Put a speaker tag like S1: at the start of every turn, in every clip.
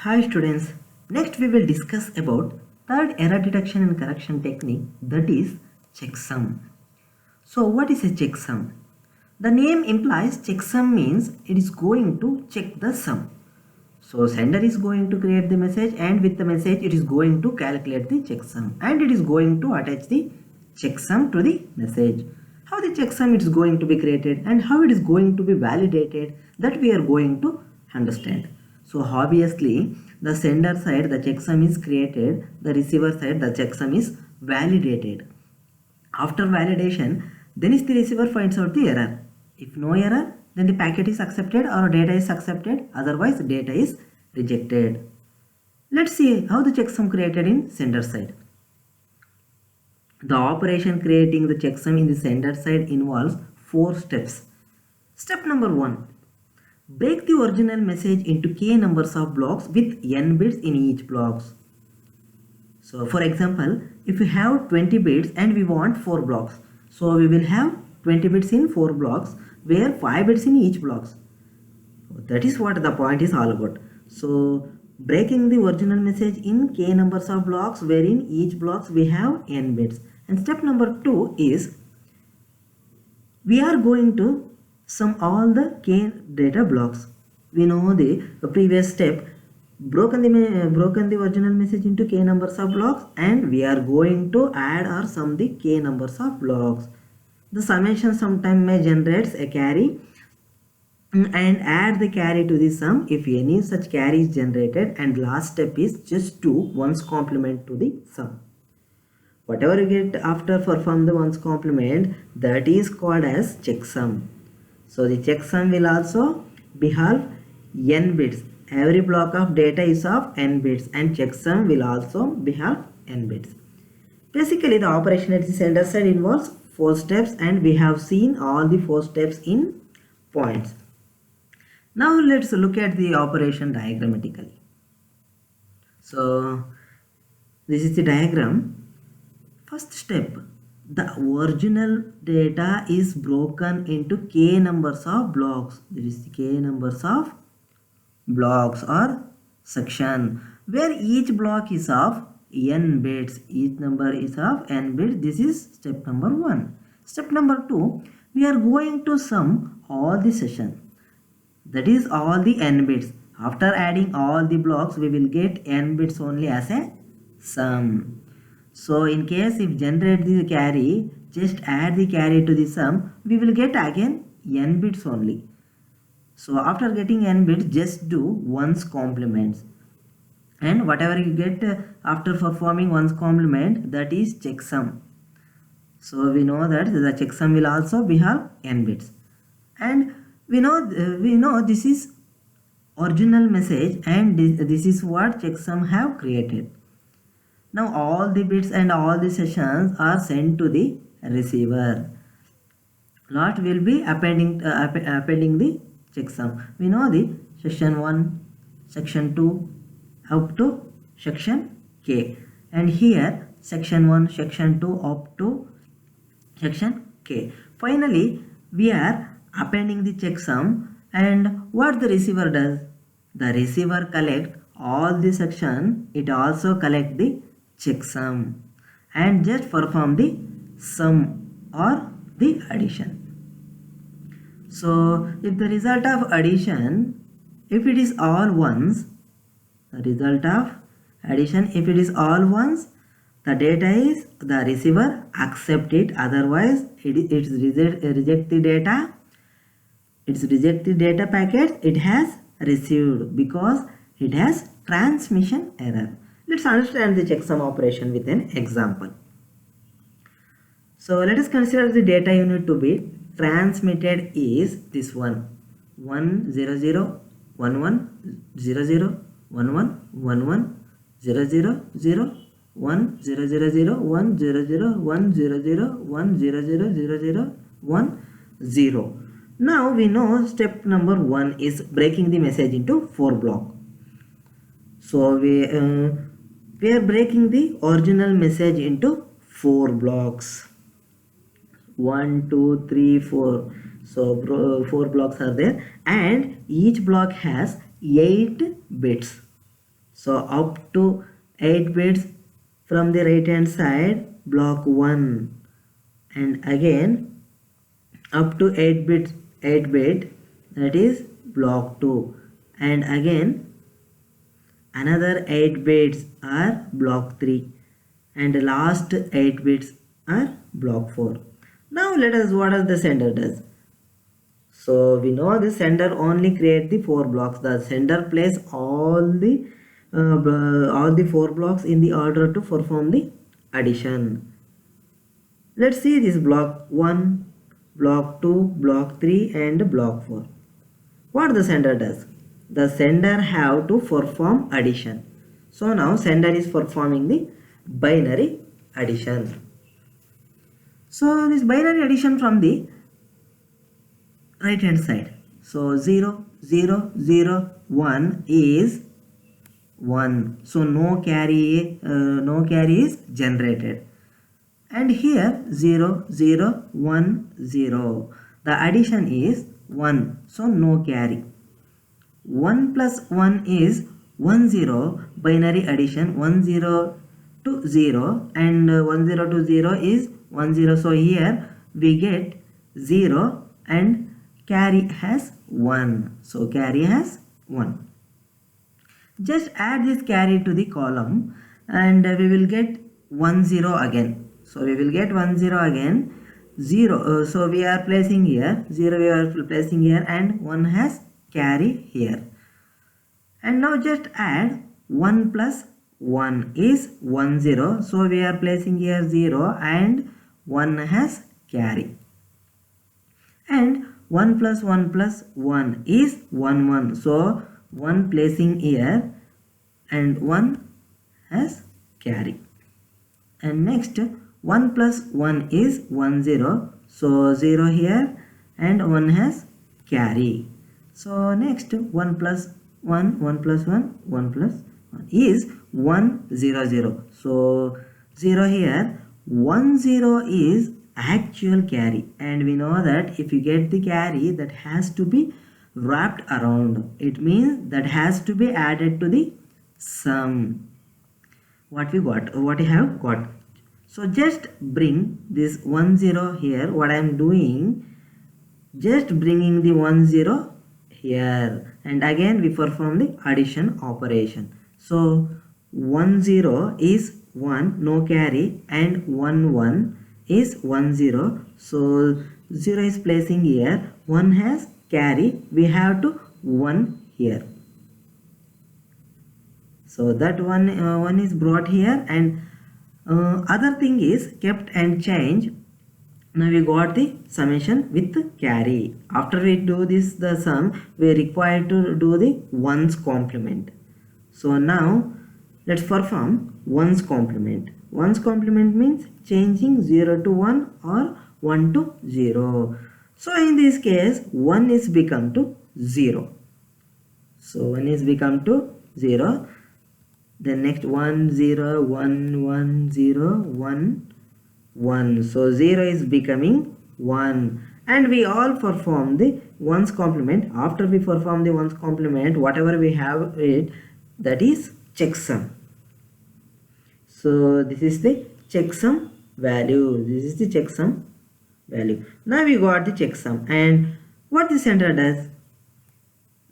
S1: Hi students, next we will discuss about third error detection and correction technique, that is checksum. So what is a checksum? The name implies checksum means it is going to check the sum. So sender is going to create the message and with the message it is going to calculate the checksum and it is going to attach the checksum to the message. How the checksum is going to be created and how it is going to be validated, that we are going to understand. So obviously the sender side the checksum is created, the receiver side the checksum is validated. After validation, then is the receiver finds out the error. If no error, then the packet is accepted or data is accepted, otherwise data is rejected. Let's see how the checksum created in sender side. The operation creating the checksum in the sender side involves 4 steps. Step number 1. Break the original message into k numbers of blocks with n bits in each blocks. So for example, if we have 20 bits and we want 4 blocks, so we will have 20 bits in 4 blocks where 5 bits in each blocks. That is what the point is all about. So breaking the original message in k numbers of blocks wherein each blocks we have n bits. And step number 2 is we are going to sum all the k data blocks. We know the previous step broken the original message into k numbers of blocks and we are going to add or sum the k numbers of blocks. The summation sometime may generates a carry and add the carry to the sum if any such carry is generated, and last step is just do ones complement to the sum. Whatever you get after perform the ones complement, that is called as checksum. So the checksum will also behave n bits. Every block of data is of n bits and checksum will also behave n bits. Basically the operation at the sender side involves 4 steps and we have seen all the 4 steps in points. Now let's look at the operation diagrammatically. So this is the diagram. First step, the original data is broken into k numbers of blocks. There is the k numbers of blocks or section where each block is of n bits. Each number is of n bits. This is step number 1. Step number 2, we are going to sum all the session. That is all the n bits. After adding all the blocks, we will get n bits only as a sum. So in case if generate the carry, just add the carry to the sum, we will get again n bits only. So after getting n bits, just do ones complements. And whatever you get after performing ones complement, that is checksum. So we know that the checksum will also behave n bits. And we know this is original message and this is what checksum have created. Now all the bits and all the sessions are sent to the receiver. Lot will be appending the checksum. We know the section 1, section 2 up to section k, and here section 1, section 2 up to section k. Finally we are appending the checksum, and what the receiver does, the receiver collect all the section, it also collect the checksum and just perform the sum or the addition. So if the result of addition, if it is all ones, the result of addition, if it is all ones, the data is the receiver accept it, otherwise it's reject the data. It's reject the data packet it has received because it has transmission error. Let's understand the checksum operation with an example. So let us consider the data unit to be transmitted is this one, 1 0 0 1 1 0 0 1 1 1 1 0 0 0 1 0 0 0 1 0 0 1 0 0 1 0 0 0 0 1 0. Now we know step number 1 is breaking the message into 4 blocks. So we are breaking the original message into 4 blocks. 1 2 3 4. So 4 blocks are there and each block has 8 bits. So up to 8 bits from the right hand side, block 1, and again up to 8 bit, that is block 2, and again another 8 bits are block 3, and the last 8 bits are block 4. Now let us, what does the sender does? So we know the sender only create the 4 blocks. The sender place all the 4 blocks in the order to perform the addition. Let's see this block 1, block 2, block 3 and block 4. What the sender does? The sender have to perform addition. So now sender is performing the binary addition. So this binary addition from the right hand side. So 0, 0, 0, 1 is 1. So no carry is generated. And here 0, 0, 1, 0. The addition is 1. So no carry. 1 plus 1 is 1 0. Binary addition 1 0 to 0, and 1 0 to 0 is 1 0. So here we get 0 and carry has 1. So carry has 1. Just add this carry to the column and we will get 1 0 again. So we will get 1 0 again. 0. So we are placing here 0, we are placing here, and 1 has carry here. And now just add 1 plus 1 is 1 0. So we are placing here 0 and 1 has carry. And 1 plus 1 is 1 1. So 1 placing here and 1 has carry. And next 1 plus 1 is 1 0. So 0 here and 1 has carry. So next 1 plus 1, 1 plus 1, 1 plus 1 is 1 0 0. So 0 here, 1 0 is actual carry, and we know that if you get the carry, that has to be wrapped around. It means that has to be added to the sum. What we have got. So just bring this 1 0 here. What I am doing, just bringing the 1 0 here, and again we perform the addition operation. So 1 0 is 1, no carry, and 1 1 is 1 0. So 0 is placing here, 1 has carry, we have to 1 here. So that one is brought here, and other thing is kept and change. Now we got the summation with carry. After we do this, the sum, we are required to do the ones complement. So now let's perform ones complement. Ones complement means changing 0 to 1 or 1 to 0. So in this case 1 is become to 0. So 1 is become to 0. Then next 1 0 1 1 0 1 1. So 0 is becoming 1, and we all perform the ones complement. After we perform the ones complement, whatever we have it, that is checksum. So this is the checksum value. This is the checksum value. Now we got the checksum, and what the sender does?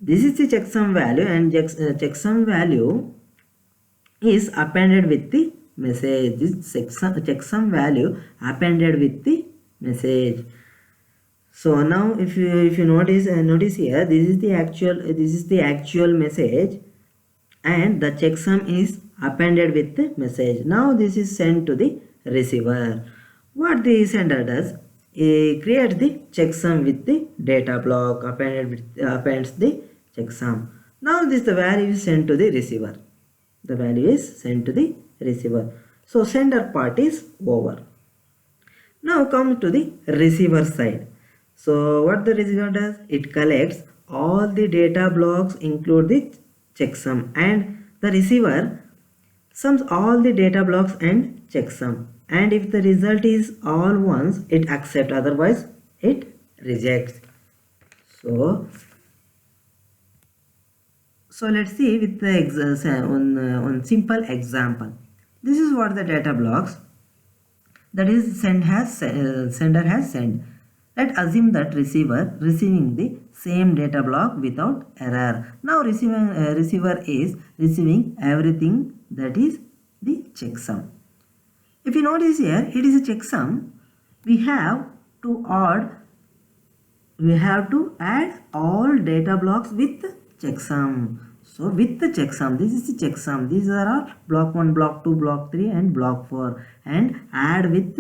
S1: This is the checksum value, and checksum value is appended with the message. This checksum value appended with the message. So now if you notice here, this is the actual message, and the checksum is appended with the message. Now this is sent to the receiver. What the sender does? He creates the checksum with the data block, appends the checksum. Now the value is sent to the receiver. The value is sent to the receiver. So sender part is over. Now come to the receiver side. So what the receiver does? It collects all the data blocks, include the checksum, and the receiver sums all the data blocks and checksum. And if the result is all ones, it accepts, otherwise it rejects. So let's see with the one simple example. This is what the data blocks, that is sender has sent. Let's assume that receiver receiving the same data block without error. Now receiver is receiving everything, that is the checksum. If you notice here, it is a checksum. We have to add all data blocks with checksum. So with the checksum, this is the checksum. These are all block 1, block 2, block 3 and block 4, and add with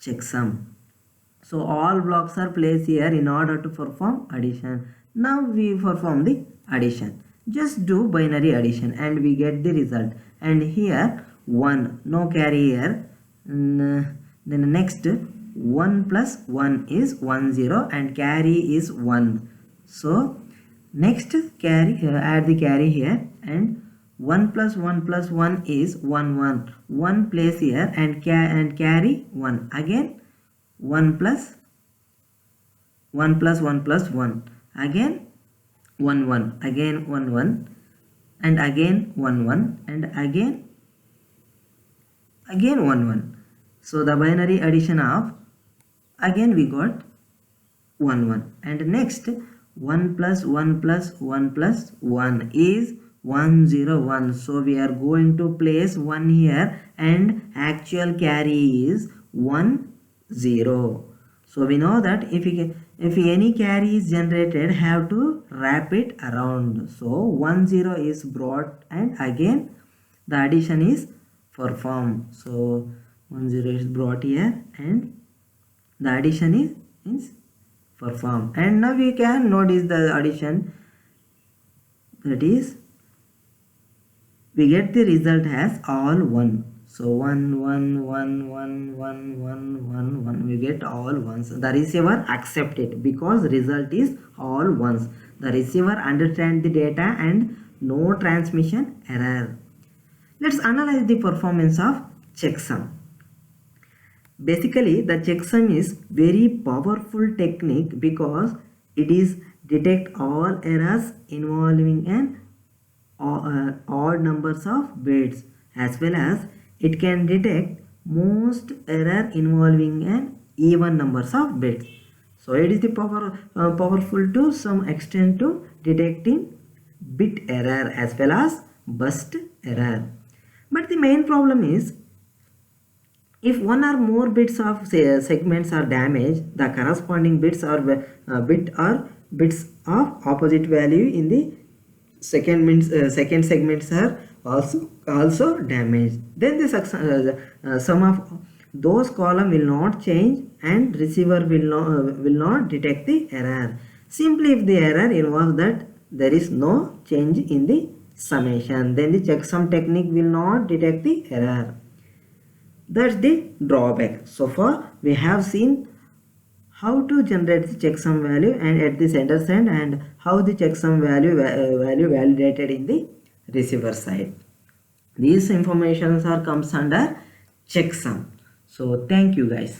S1: checksum. So all blocks are placed here in order to perform addition. Now we perform the addition. Just do binary addition and we get the result. And here 1, no carry here. Then next 1 plus 1 is 1 0 and carry is 1. So next carry, add the carry here, and 1 plus 1 plus 1 is 1 1. 1 place here and carry 1. Again 1 plus 1 plus 1 plus 1. Again 1 1. Again 1 1. And again 1 1. And again 1 1. So the binary addition of, again we got 1 1. And next 1 plus 1 plus 1 plus 1 is 1 0 1. So we are going to place 1 here and actual carry is 1 0. So we know that if any carry is generated, have to wrap it around. So 1 0 is brought and again the addition is performed. So 1 0 is brought here and the addition is performed. And now we can notice the addition, that is we get the result as all 1. So 1 1 1 1 1 1 1 1, we get all ones. The receiver accept it because result is all ones. The receiver understand the data and no transmission error. Let's analyze the performance of checksum. Basically the checksum is very powerful technique because it is detect all errors involving an odd numbers of bits, as well as it can detect most error involving an even numbers of bits. So it is the powerful to some extent to detecting bit error as well as burst error. But the main problem is, if one or more bits of segments are damaged, the corresponding bits of opposite value in the second segments are also damaged. Then the sum of those column will not change and receiver will not detect the error. Simply if the error involves that there is no change in the summation, then the checksum technique will not detect the error. That's the drawback. So far we have seen how to generate the checksum value and at the sender side, and how the checksum value validated in the receiver side. These informations are comes under checksum. So thank you guys.